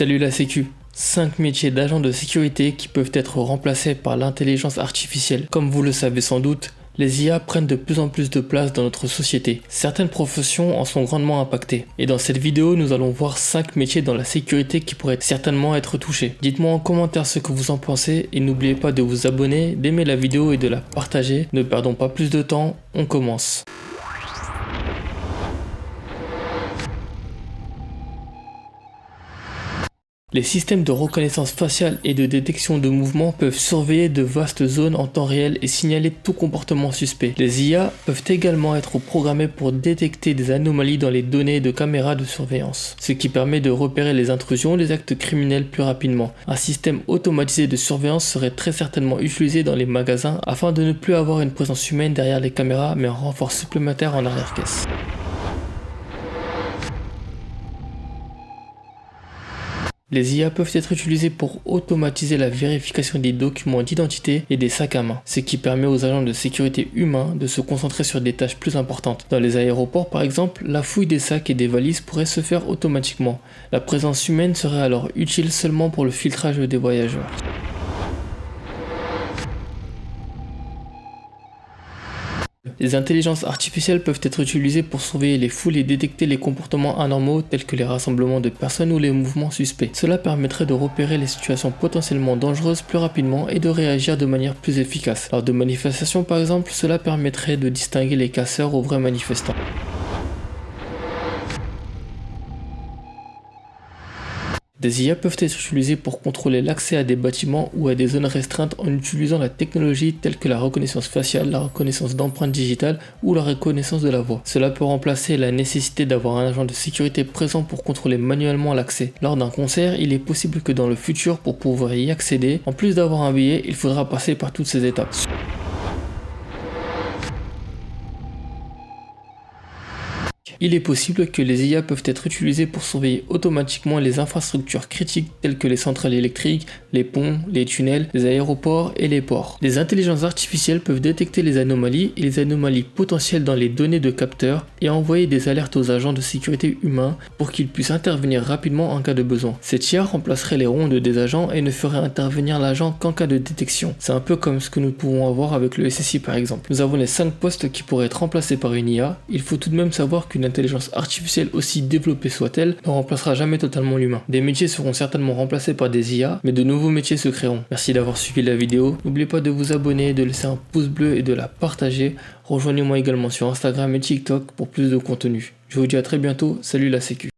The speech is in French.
Salut la sécu. 5 métiers d'agents de sécurité qui peuvent être remplacés par l'intelligence artificielle. Comme vous le savez sans doute, les IA prennent de plus en plus de place dans notre société. Certaines professions en sont grandement impactées. Et dans cette vidéo, nous allons voir 5 métiers dans la sécurité qui pourraient certainement être touchés. Dites-moi en commentaire ce que vous en pensez et n'oubliez pas de vous abonner, d'aimer la vidéo et de la partager. Ne perdons pas plus de temps, on commence. Les systèmes de reconnaissance faciale et de détection de mouvements peuvent surveiller de vastes zones en temps réel et signaler tout comportement suspect. Les IA peuvent également être programmées pour détecter des anomalies dans les données de caméras de surveillance, ce qui permet de repérer les intrusions et les actes criminels plus rapidement. Un système automatisé de surveillance serait très certainement utilisé dans les magasins afin de ne plus avoir une présence humaine derrière les caméras mais un renfort supplémentaire en arrière-caisse. Les IA peuvent être utilisées pour automatiser la vérification des documents d'identité et des sacs à main, ce qui permet aux agents de sécurité humains de se concentrer sur des tâches plus importantes. Dans les aéroports par exemple, la fouille des sacs et des valises pourrait se faire automatiquement. La présence humaine serait alors utile seulement pour le filtrage des voyageurs. Les intelligences artificielles peuvent être utilisées pour surveiller les foules et détecter les comportements anormaux tels que les rassemblements de personnes ou les mouvements suspects. Cela permettrait de repérer les situations potentiellement dangereuses plus rapidement et de réagir de manière plus efficace. Lors de manifestations par exemple, cela permettrait de distinguer les casseurs aux vrais manifestants. Des IA peuvent être utilisées pour contrôler l'accès à des bâtiments ou à des zones restreintes en utilisant la technologie telle que la reconnaissance faciale, la reconnaissance d'empreintes digitales ou la reconnaissance de la voix. Cela peut remplacer la nécessité d'avoir un agent de sécurité présent pour contrôler manuellement l'accès. Lors d'un concert, il est possible que dans le futur, pour pouvoir y accéder, en plus d'avoir un billet, il faudra passer par toutes ces étapes. Il est possible que les IA peuvent être utilisées pour surveiller automatiquement les infrastructures critiques telles que les centrales électriques, les ponts, les tunnels, les aéroports et les ports. Les intelligences artificielles peuvent détecter les anomalies et les anomalies potentielles dans les données de capteurs et envoyer des alertes aux agents de sécurité humains pour qu'ils puissent intervenir rapidement en cas de besoin. Cette IA remplacerait les rondes des agents et ne ferait intervenir l'agent qu'en cas de détection. C'est un peu comme ce que nous pouvons avoir avec le SSI par exemple. Nous avons les 5 postes qui pourraient être remplacés par une IA. Il faut tout de même savoir qu'une intelligence artificielle, aussi développée soit-elle, ne remplacera jamais totalement l'humain. Des métiers seront certainement remplacés par des IA, mais de nouveaux métiers se créeront. Merci d'avoir suivi la vidéo. N'oubliez pas de vous abonner, de laisser un pouce bleu et de la partager. Rejoignez-moi également sur Instagram et TikTok pour plus de contenu. Je vous dis à très bientôt. Salut la sécu.